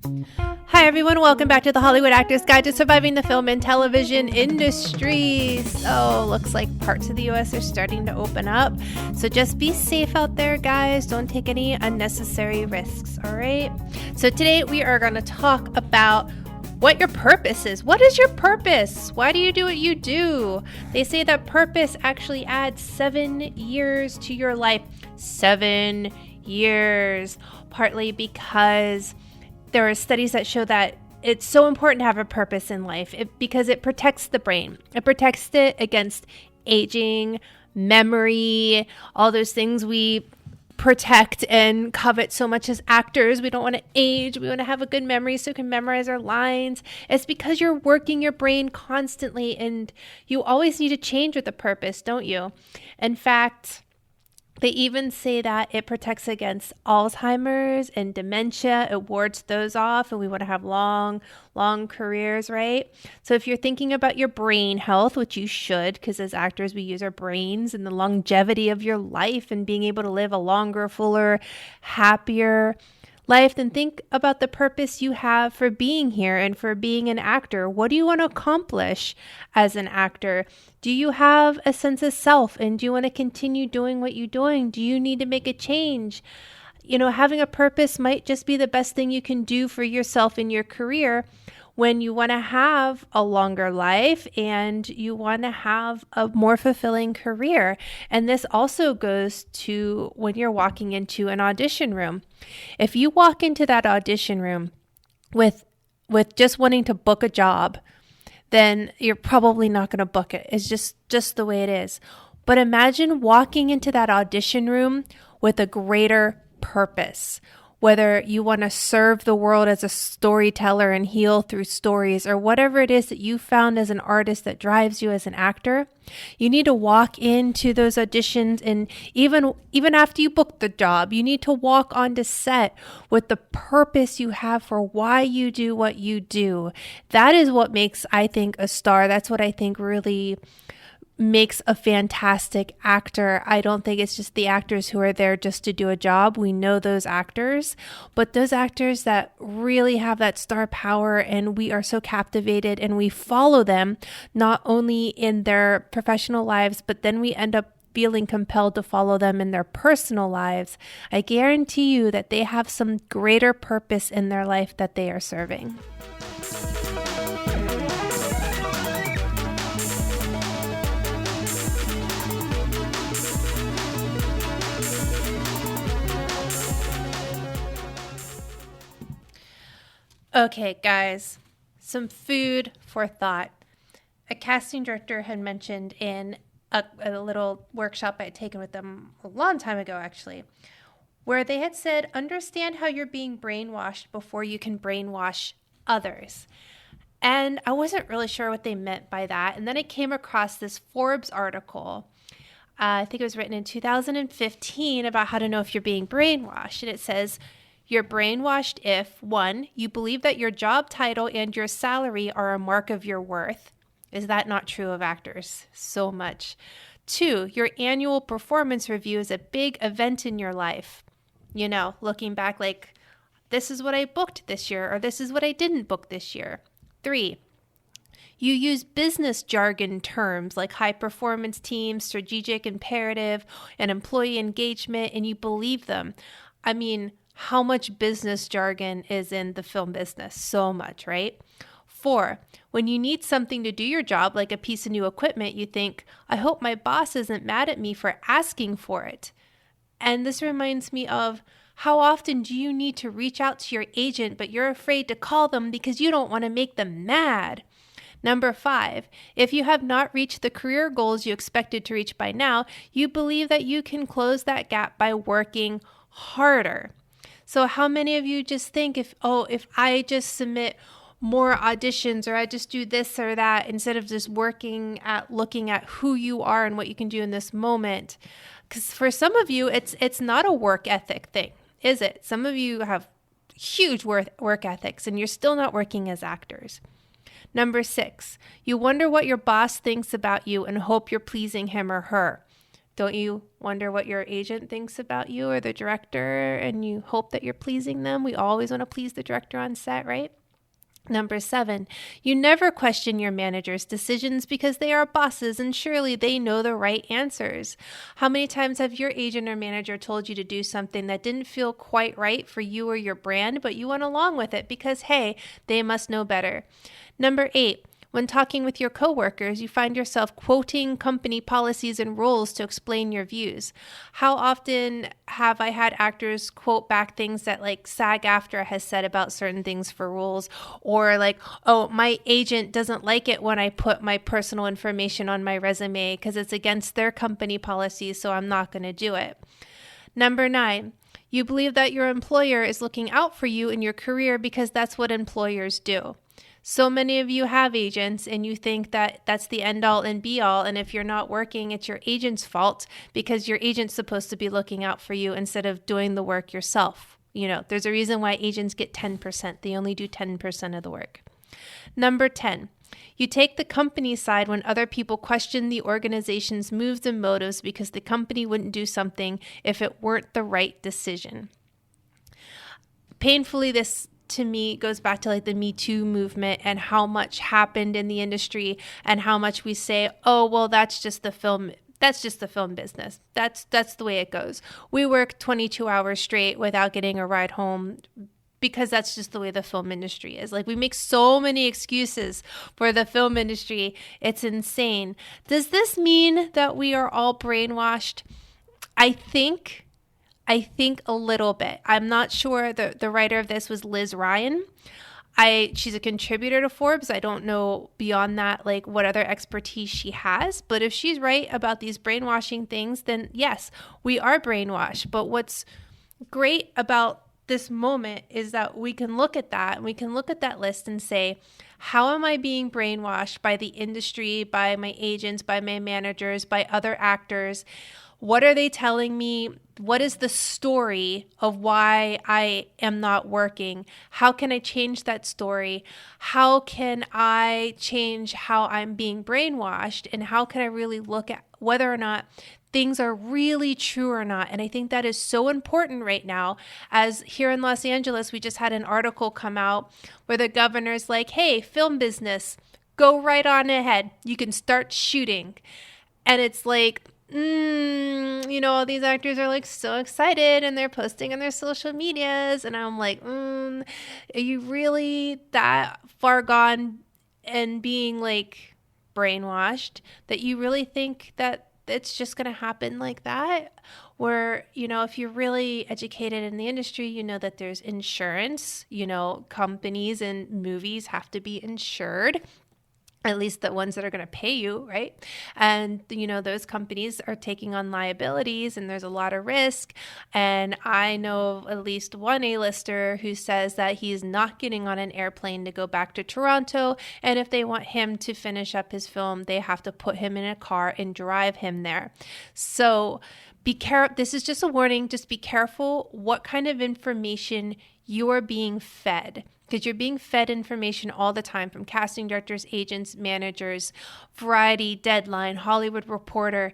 Hi everyone, welcome back to the Hollywood Actors Guide to Surviving the Film and Television Industry. So, looks like parts of the US are starting to open up. So just be safe out there, guys. Don't take any unnecessary risks, all right? So today we are going to talk about what your purpose is. What is your purpose? Why do you do what you do? They say that purpose actually adds 7 years to your life. 7 years, partly because there are studies that show that it's so important to have a purpose in life because it protects the brain. It protects it against aging, memory, all those things we protect and covet so much as actors. We don't want to age. We want to have a good memory so we can memorize our lines. It's because you're working your brain constantly, and you always need to change with a purpose, don't you? In fact, they even say that it protects against Alzheimer's and dementia. It wards those off, and we want to have long careers, right? So if you're thinking about your brain health, which you should, because as actors, we use our brains and the longevity of your life and being able to live a longer, fuller, happier life, then think about the purpose you have for being here and for being an actor. What do you want to accomplish as an actor? Do you have a sense of self, and do you want to continue doing what you're doing? Do you need to make a change? You know, having a purpose might just be the best thing you can do for yourself in your career when you want to have a longer life and you want to have a more fulfilling career. And this also goes to when you're walking into an audition room. If you walk into that audition room with just wanting to book a job, then you're probably not going to book it. It's just the way it is. But imagine walking into that audition room with a greater purpose. Whether you want to serve the world as a storyteller and heal through stories, or whatever it is that you found as an artist that drives you as an actor, you need to walk into those auditions, and even after you book the job, you need to walk onto set with the purpose you have for why you do what you do. That is what makes, I think, a star. That's what I think really makes a fantastic actor. I don't think it's just the actors who are there just to do a job. We know those actors, but those actors that really have that star power, and we are so captivated and we follow them not only in their professional lives, but then we end up feeling compelled to follow them in their personal lives. I guarantee you that they have some greater purpose in their life that they are serving. Okay, guys, some food for thought. A casting director had mentioned in a little workshop I had taken with them a long time ago, actually, where they had said, understand how you're being brainwashed before you can brainwash others. And I wasn't really sure what they meant by that. And then I came across this Forbes article. I think it was written in 2015 about how to know if you're being brainwashed. And it says, you're brainwashed if, 1, you believe that your job title and your salary are a mark of your worth. Is that not true of actors? So much. 2, your annual performance review is a big event in your life. You know, looking back like, this is what I booked this year, or this is what I didn't book this year. 3, you use business jargon terms like high performance team, strategic imperative, and employee engagement, and you believe them. I mean, how much business jargon is in the film business? So much, right? 4, when you need something to do your job, like a piece of new equipment, you think, I hope my boss isn't mad at me for asking for it. And this reminds me of, how often do you need to reach out to your agent, but you're afraid to call them because you don't want to make them mad? Number 5, if you have not reached the career goals you expected to reach by now, you believe that you can close that gap by working harder. So how many of you just think if I just submit more auditions, or I just do this or that, instead of just looking at who you are and what you can do in this moment? Because for some of you, it's not a work ethic thing, is it? Some of you have huge work ethics and you're still not working as actors. Number 6, you wonder what your boss thinks about you and hope you're pleasing him or her. Don't you wonder what your agent thinks about you or the director, and you hope that you're pleasing them? We always want to please the director on set, right? Number 7, you never question your manager's decisions because they are bosses and surely they know the right answers. How many times have your agent or manager told you to do something that didn't feel quite right for you or your brand, but you went along with it because, hey, they must know better? Number 8, when talking with your coworkers, you find yourself quoting company policies and rules to explain your views. How often have I had actors quote back things that like SAG-AFTRA has said about certain things for rules, or like, oh, my agent doesn't like it when I put my personal information on my resume because it's against their company policies, so I'm not going to do it. Number 9, you believe that your employer is looking out for you in your career because that's what employers do. So many of you have agents and you think that that's the end all and be all. And if you're not working, it's your agent's fault because your agent's supposed to be looking out for you instead of doing the work yourself. You know, there's a reason why agents get 10%. They only do 10% of the work. Number 10, you take the company's side when other people question the organization's moves and motives because the company wouldn't do something if it weren't the right decision. Painfully, this to me goes back to like the Me Too movement and how much happened in the industry and how much we say, oh, well, that's just the film business. That's the way it goes. We work 22 hours straight without getting a ride home because that's just the way the film industry is. Like, we make so many excuses for the film industry. It's insane. Does this mean that we are all brainwashed? I think a little bit. I'm not sure. The writer of this was Liz Ryan. She's a contributor to Forbes. I don't know beyond that, like what other expertise she has. But if she's right about these brainwashing things, then yes, we are brainwashed. But what's great about this moment is that we can look at that and we can look at that list and say, how am I being brainwashed by the industry, by my agents, by my managers, by other actors? What are they telling me? What is the story of why I am not working? How can I change that story? How can I change how I'm being brainwashed? And how can I really look at whether or not things are really true or not? And I think that is so important right now, as here in Los Angeles, we just had an article come out where the governor's like, hey, film business, go right on ahead. You can start shooting. And it's like, all these actors are like so excited and they're posting on their social medias. And I'm like, are you really that far gone and being like brainwashed that you really think that it's just going to happen like that? Where, if you're really educated in the industry, you know that there's insurance, companies and movies have to be insured. At least the ones that are going to pay you, right? And, those companies are taking on liabilities and there's a lot of risk. And I know of at least one A-lister who says that he's not getting on an airplane to go back to Toronto. And if they want him to finish up his film, they have to put him in a car and drive him there. So be careful. This is just a warning. Just be careful what kind of information you are being fed. Because you're being fed information all the time from casting directors, agents, managers, Variety, Deadline, Hollywood Reporter,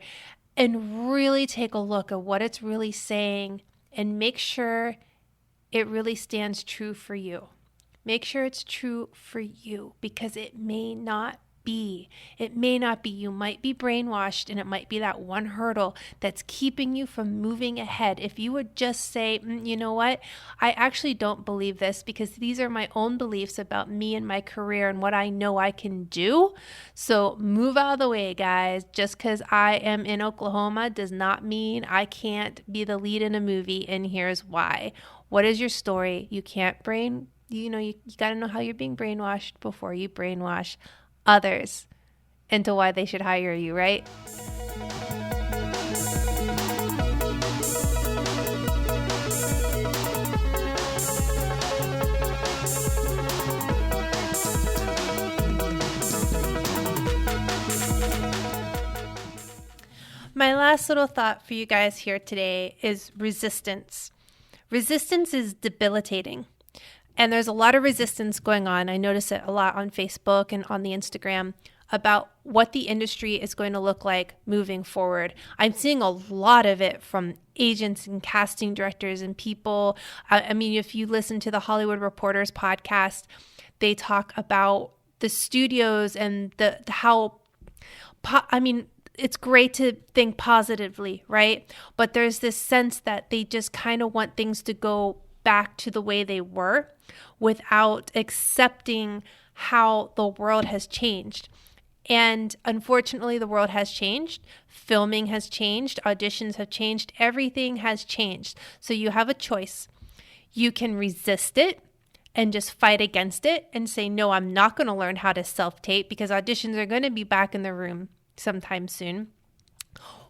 and really take a look at what it's really saying and make sure it really stands true for you. Make sure it's true for you because it may not be. It may not be. You might be brainwashed and it might be that one hurdle that's keeping you from moving ahead. If you would just say, you know what, I actually don't believe this because these are my own beliefs about me and my career and what I know I can do. So move out of the way, guys. Just because I am in Oklahoma does not mean I can't be the lead in a movie, and here's why. What is your story? You can't you got to know how you're being brainwashed before you brainwash others into why they should hire you, right? My last little thought for you guys here today is resistance. Resistance is debilitating. And there's a lot of resistance going on. I notice it a lot on Facebook and on the Instagram about what the industry is going to look like moving forward. I'm seeing a lot of it from agents and casting directors and people. I mean, if you listen to the Hollywood Reporters podcast, they talk about the studios and it's great to think positively, right? But there's this sense that they just kind of want things to go back to the way they were without accepting how the world has changed. And unfortunately, the world has changed. Filming has changed. Auditions have changed. Everything has changed. So you have a choice. You can resist it and just fight against it and say, no, I'm not going to learn how to self-tape because auditions are going to be back in the room sometime soon.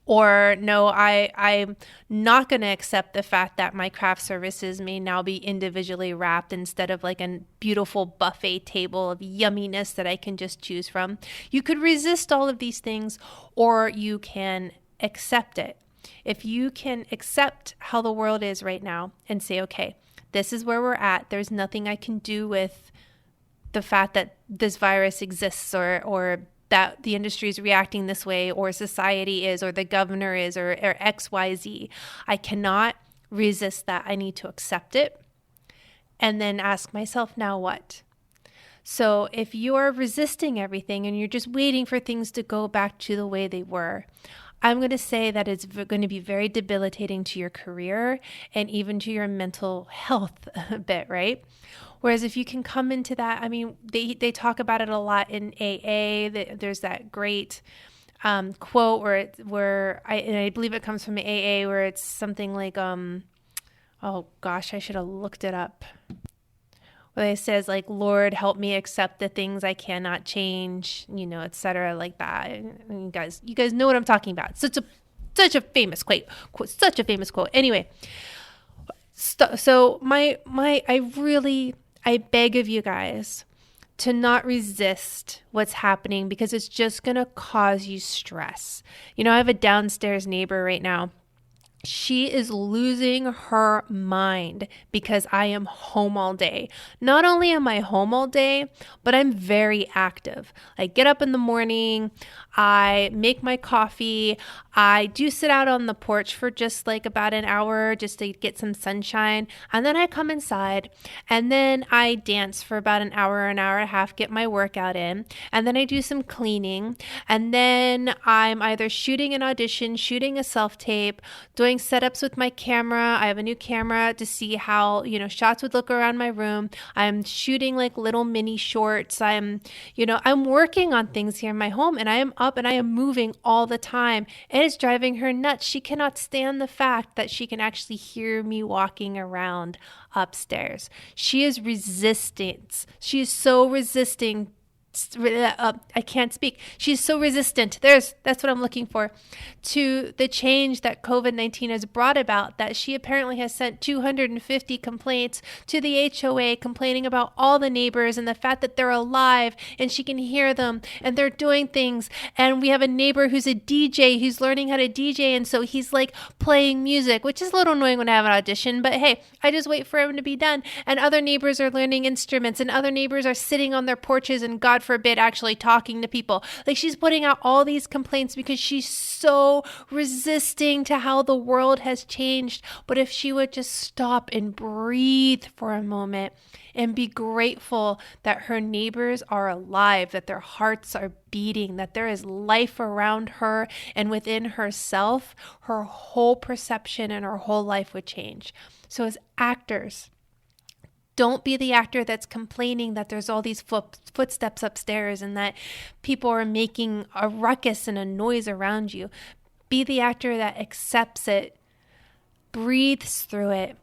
Or no, I'm not going to accept the fact that my craft services may now be individually wrapped instead of like a beautiful buffet table of yumminess that I can just choose from. You could resist all of these things, or you can accept it. If you can accept how the world is right now and say, okay, this is where we're at. There's nothing I can do with the fact that this virus exists or that the industry is reacting this way, or society is, or the governor is, or XYZ. I cannot resist that. I need to accept it and then ask myself, now what? So if you are resisting everything and you're just waiting for things to go back to the way they were, I'm going to say that it's going to be very debilitating to your career and even to your mental health a bit, right? Whereas if you can come into that, I mean, they talk about it a lot in AA. There's that great quote where I believe it comes from AA, where it's something like, oh gosh, I should have looked it up. Where it says like, Lord, help me accept the things I cannot change, et cetera, like that. And you guys know what I'm talking about. Such a famous quote, such a famous quote. Anyway, so I beg of you guys to not resist what's happening, because it's just going to cause you stress. I have a downstairs neighbor right now. She is losing her mind because I am home all day. Not only am I home all day, but I'm very active. I get up in the morning, I make my coffee, I do sit out on the porch for just like about an hour just to get some sunshine, and then I come inside, and then I dance for about an hour and a half, get my workout in, and then I do some cleaning, and then I'm either shooting an audition, shooting a self-tape, doing setups with my camera. I have a new camera to see how, shots would look around my room. I'm shooting like little mini shorts. I'm working on things here in my home, and I am up and I am moving all the time. And it's driving her nuts. She cannot stand the fact that she can actually hear me walking around upstairs. She is resistant. She is so resisting. I can't speak. She's so resistant. That's what I'm looking for, to the change that COVID-19 has brought about, that she apparently has sent 250 complaints to the HOA complaining about all the neighbors and the fact that they're alive and she can hear them and they're doing things. And we have a neighbor who's a DJ who's learning how to DJ. And so he's like playing music, which is a little annoying when I have an audition, but hey, I just wait for him to be done. And other neighbors are learning instruments, and other neighbors are sitting on their porches and God forbid actually talking to people. Like, she's putting out all these complaints because she's so resisting to how the world has changed. But if she would just stop and breathe for a moment and be grateful that her neighbors are alive, that their hearts are beating, that there is life around her and within herself, her whole perception and her whole life would change. So as actors, don't be the actor that's complaining that there's all these footsteps upstairs and that people are making a ruckus and a noise around you. Be the actor that accepts it, breathes through it,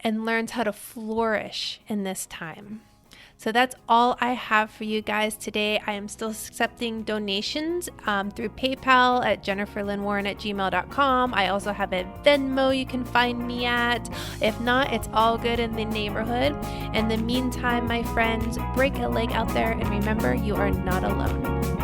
and learns how to flourish in this time. So that's all I have for you guys today. I am still accepting donations through PayPal at jenniferlynnwarren@gmail.com. I also have a Venmo you can find me at. If not, it's all good in the neighborhood. In the meantime, my friends, break a leg out there, and remember, you are not alone.